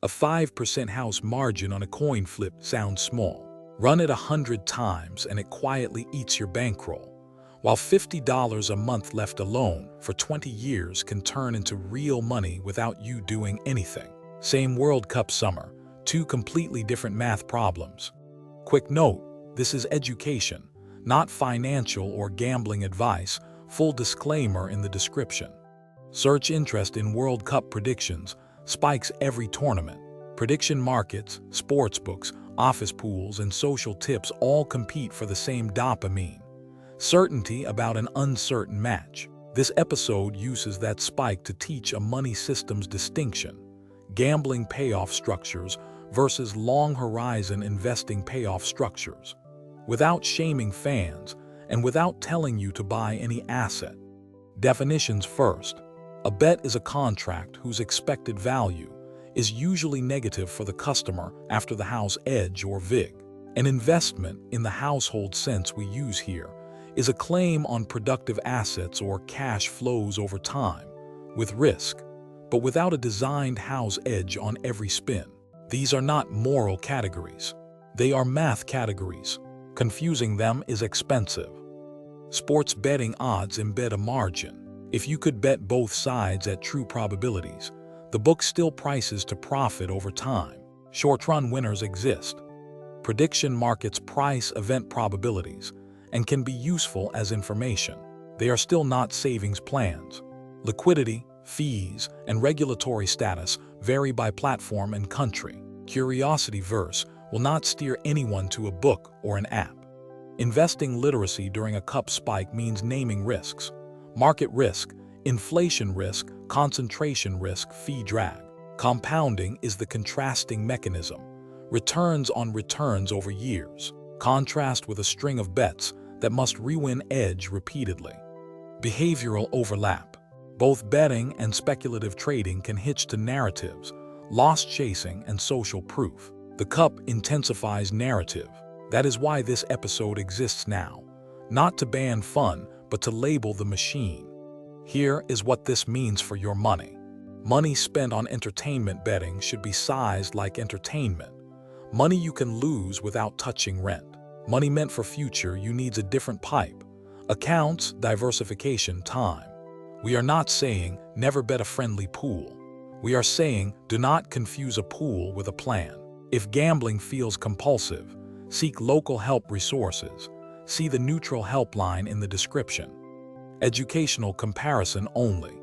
A 5% house margin on a coin flip sounds small. Run it 100 times and it quietly eats your bankroll, while $50 a month left alone for 20 years can turn into real money without you doing anything. Same World Cup summer, two completely different math problems. Quick note, this is education, not financial or gambling advice. Full disclaimer in the description. Search interest in World Cup predictions, spikes every tournament. Prediction markets, sportsbooks, office pools, and social tips all compete for the same dopamine. Certainty about an uncertain match. This episode uses that spike to teach a money systems distinction. Gambling payoff structures versus long-horizon investing payoff structures. Without shaming fans and without telling you to buy any asset. Definitions first. A bet is a contract whose expected value is usually negative for the customer after the house edge or VIG. An investment, in the household sense we use here, is a claim on productive assets or cash flows over time, with risk, but without a designed house edge on every spin. These are not moral categories. They are math categories. Confusing them is expensive. Sports betting odds embed a margin. If you could bet both sides at true probabilities, the book still prices to profit over time. Short-run winners exist. Prediction markets price event probabilities and can be useful as information. They are still not savings plans. Liquidity, fees, and regulatory status vary by platform and country. Curiosityverse will not steer anyone to a book or an app. Investing literacy during a cup spike means naming risks. Market risk, inflation risk, concentration risk, fee drag. Compounding is the contrasting mechanism. Returns on returns over years. Contrast with a string of bets that must re-win edge repeatedly. Behavioral overlap. Both betting and speculative trading can hitch to narratives, loss chasing, and social proof. The cup intensifies narrative. That is why this episode exists now. Not to ban fun, but to label the machine. Here is what this means for your money. Money spent on entertainment betting should be sized like entertainment. Money you can lose without touching rent. Money meant for future you needs a different pipe. Accounts, diversification, time. We are not saying never bet a friendly pool. We are saying do not confuse a pool with a plan. If gambling feels compulsive, seek local help resources. See the neutral helpline in the description. Educational comparison only.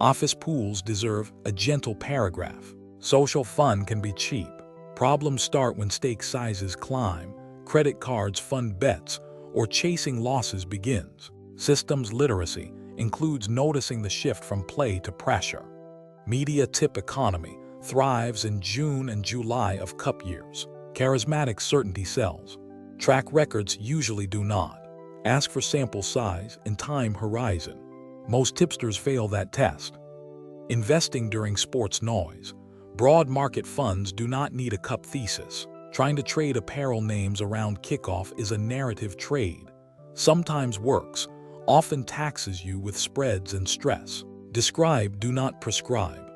Office pools deserve a gentle paragraph. Social fun can be cheap. Problems start when stake sizes climb, credit cards fund bets, or chasing losses begins. Systems literacy includes noticing the shift from play to pressure. Media tip economy thrives in June and July of cup years. Charismatic certainty sells. Track records usually do not. Ask for sample size and time horizon. Most tipsters fail that test. Investing during sports noise. Broad market funds do not need a cup thesis. Trying to trade apparel names around kickoff is a narrative trade. Sometimes works, often taxes you with spreads and stress. Describe, do not prescribe.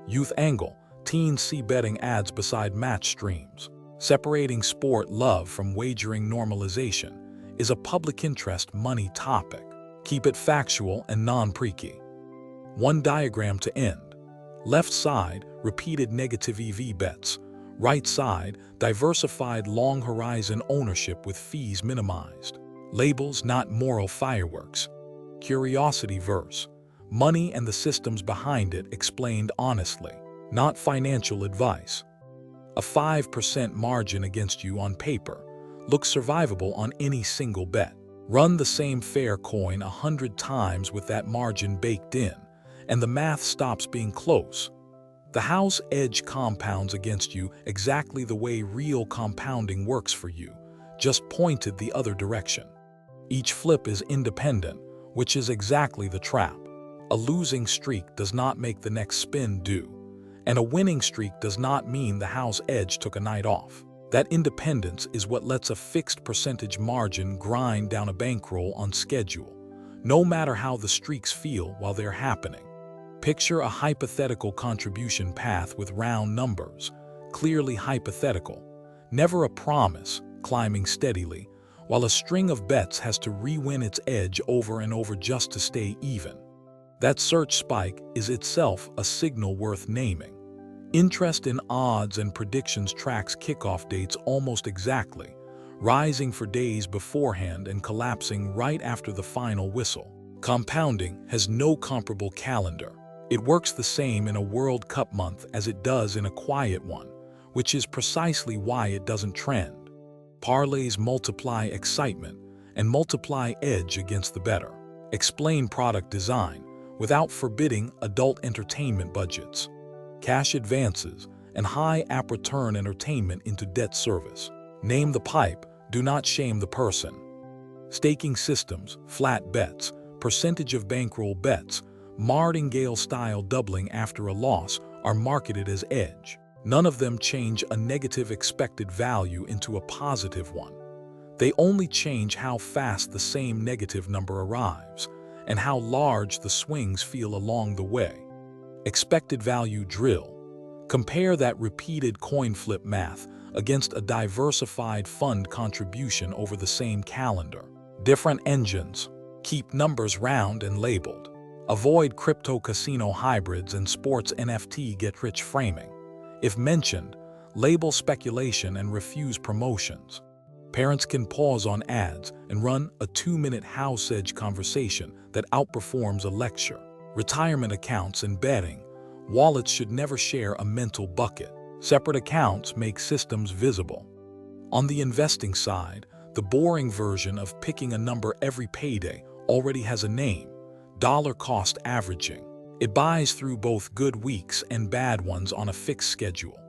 Youth angle. Teens see betting ads beside match streams. Separating sport love from wagering normalization is a public interest money topic. Keep it factual and non-preaky. One diagram to end. Left side, repeated negative EV bets. Right side, diversified long horizon ownership with fees minimized. Labels, not moral fireworks. Curiosityverse. Money and the systems behind it explained honestly, not financial advice. A 5% margin against you on paper looks survivable on any single bet. Run the same fair coin 100 times with that margin baked in, and the math stops being close. The house edge compounds against you exactly the way real compounding works for you, just pointed the other direction. Each flip is independent, which is exactly the trap. A losing streak does not make the next spin do. And a winning streak does not mean the house edge took a night off. That independence is what lets a fixed percentage margin grind down a bankroll on schedule, no matter how the streaks feel while they're happening. Picture a hypothetical contribution path with round numbers, clearly hypothetical, never a promise, climbing steadily, while a string of bets has to re-win its edge over and over just to stay even. That search spike is itself a signal worth naming. Interest in odds and predictions tracks kickoff dates almost exactly, rising for days beforehand and collapsing right after the final whistle. Compounding has no comparable calendar. It works the same in a World Cup month as it does in a quiet one, which is precisely why it doesn't trend. Parlays multiply excitement and multiply edge against the bettor. Explain product design without forbidding adult entertainment budgets. Cash advances and high app return entertainment into debt service. Name the pipe, do not shame the person. Staking systems, flat bets, percentage of bankroll bets, martingale-style doubling after a loss are marketed as edge. None of them change a negative expected value into a positive one. They only change how fast the same negative number arrives and how large the swings feel along the way. Expected value drill. Compare that repeated coin flip math against a diversified fund contribution over the same calendar. Different engines. Keep numbers round and labeled. Avoid crypto casino hybrids and sports NFT get-rich framing. If mentioned, label speculation and refuse promotions. Parents can pause on ads and run a 2-minute house edge conversation that outperforms a lecture. Retirement accounts and betting. Wallets should never share a mental bucket. Separate accounts make systems visible. On the investing side, the boring version of picking a number every payday already has a name: dollar cost averaging. It buys through both good weeks and bad ones on a fixed schedule,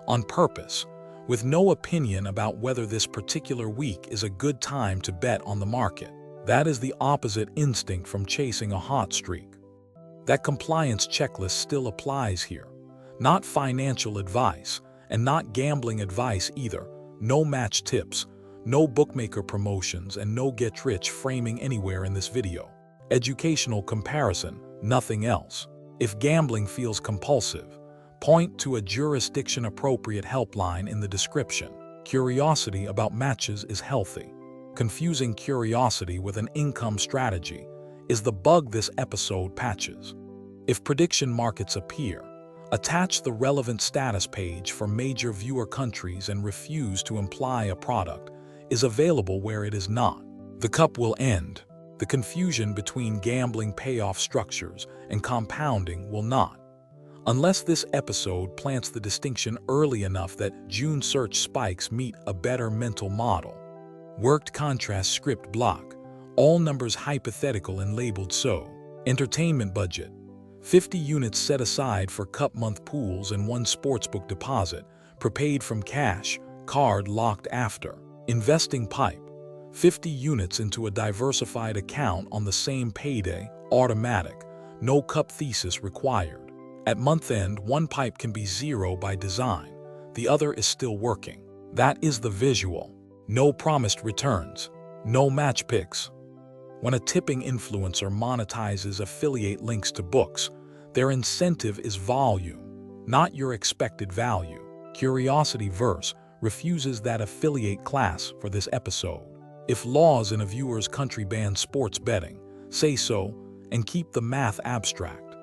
on purpose, with no opinion about whether this particular week is a good time to bet on the market. That is the opposite instinct from chasing a hot streak. That compliance checklist still applies here. Not financial advice, and not gambling advice either. No match tips, no bookmaker promotions, and no get-rich framing anywhere in this video. Educational comparison, nothing else. If gambling feels compulsive, point to a jurisdiction-appropriate helpline in the description. Curiosity about matches is healthy. Confusing curiosity with an income strategy is the bug this episode patches. If prediction markets appear, attach the relevant status page for major viewer countries and refuse to imply a product is available where it is not. The cup will end. The confusion between gambling payoff structures and compounding will not. Unless this episode plants the distinction early enough that June search spikes meet a better mental model. Worked contrast script block. All numbers hypothetical and labeled so. Entertainment budget. 50 units set aside for cup month pools and 1 sportsbook deposit, prepaid from cash, card locked after. Investing pipe. 50 units into a diversified account on the same payday, automatic, no cup thesis required. At month end, one pipe can be 0 by design, the other is still working. That is the visual. No promised returns, no match picks. When a tipping influencer monetizes affiliate links to books, their incentive is volume, not your expected value. Curiosityverse refuses that affiliate class for this episode. If laws in a viewer's country ban sports betting, say so and keep the math abstract.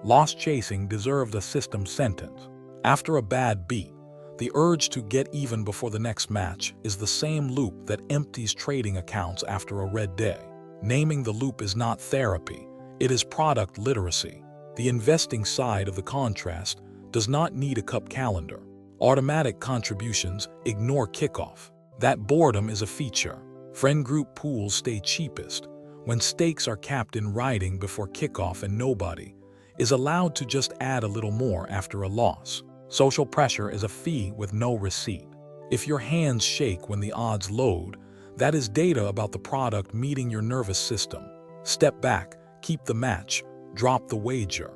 Loss chasing deserved a system sentence. After a bad beat, the urge to get even before the next match is the same loop that empties trading accounts after a red day. Naming the loop is not therapy, it is product literacy. The investing side of the contrast does not need a cup calendar. Automatic contributions ignore kickoff. That boredom is a feature. Friend group pools stay cheapest when stakes are capped in writing before kickoff and nobody is allowed to just add a little more after a loss. Social pressure is a fee with no receipt. If your hands shake when the odds load, that is data about the product meeting your nervous system. Step back, keep the match, drop the wager.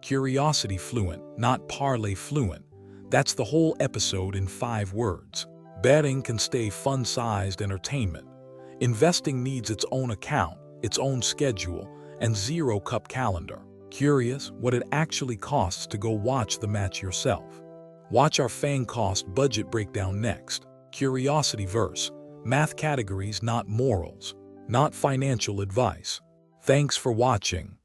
Curiosity fluent, not parlay fluent. That's the whole episode in 5 words. Betting can stay fun-sized entertainment. Investing needs its own account, its own schedule, and 0 cup calendar. Curious what it actually costs to go watch the match yourself? Watch our FANG cost budget breakdown next. Curiosityverse, math categories, not morals, not financial advice. Thanks for watching.